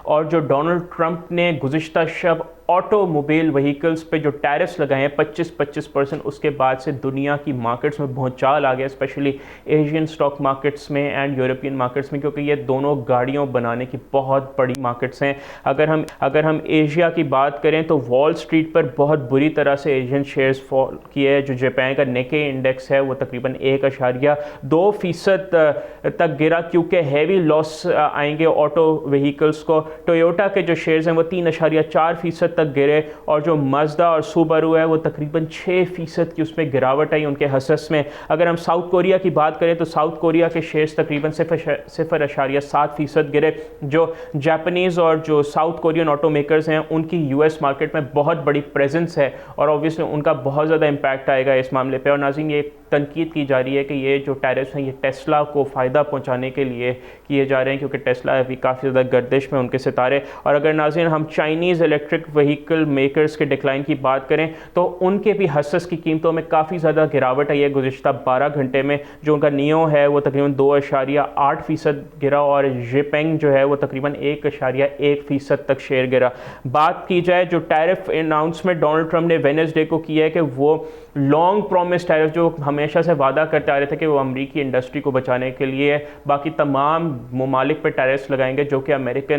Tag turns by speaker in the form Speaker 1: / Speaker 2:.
Speaker 1: और जो Donald Trump ने गुज़िश्ता शब ऑटोमोबाइल व्हीकल्स पे जो टैरिफ्स लगाए हैं 25% उसके बाद से दुनिया की मार्केट्स में भूचाल आ गया, स्पेशली एशियन स्टॉक मार्केट्स में एंड यूरोपियन मार्केट्स में, क्योंकि ये दोनों गाड़ियों बनाने की बहुत बड़ी मार्केट्स हैं। अगर हम एशिया की बात करें तो वॉल स्ट्रीट पर बहुत बुरी तरह से एशियन शेयर्स फॉल किए हैं। जो जापान का निक्के इंडेक्स है वो तकरीबन 1.2% तक गिरा, क्योंकि हैवी लॉस आएंगे ऑटो व्हीकल्स को। टोयोटा के जो शेयर्स हैं वो 3.4% तक गिरे, और जो मजदा और सुबारू है वो तकरीबन 6% की उसमें गिरावट आई उनके हसस में। अगर हम साउथ कोरिया की बात करें तो साउथ कोरिया के शेयर्स तकरीबन 0.7% गिरे। जो जापानीज़ और जो साउथ कोरियन ऑटो मेकर्स हैं उनकी यूएस मार्केट में बहुत बड़ी प्रेजेंस है, और ऑब्वियसली उनका बहुत ज़्यादा इम्पैक्ट आएगा इस मामले पे। और नाज़रीन, ये तनकीद की जा रही है कि ये जो टैरिफ्स हैं ये टेस्ला को फ़ायदा पहुंचाने के लिए किए जा रहे हैं, क्योंकि टेस्ला अभी काफ़ी ज़्यादा गर्दिश में उनके सितारे। और अगर नाज़रीन हम चाइनीज़ इलेक्ट्रिक व्हीकल मेकर्स के डिक्लाइन की बात करें तो उनके भी हसस की कीमतों में काफ़ी ज़्यादा गिरावट आई है गुज़िश्ता 12 घंटे में। जो उनका नियो है वो तकरीबन 2.8% गिरा, और जेपेंग जो है वो तकरीबन 1.1% तक शेयर गिरा। बात की जाए जो टैरिफ अनाउंसमेंट डोनाल्ड ट्रंप ने वेडनेसडे को किया है कि वो लॉन्ग प्रॉमिस टैरिफ जो हमेशा से वादा करते आ रहे थे कि वो अमेरिकी इंडस्ट्री को बचाने के लिए बाकी तमाम ममालिक पर टैरिफ्स लगाएंगे जो कि अमेरिकन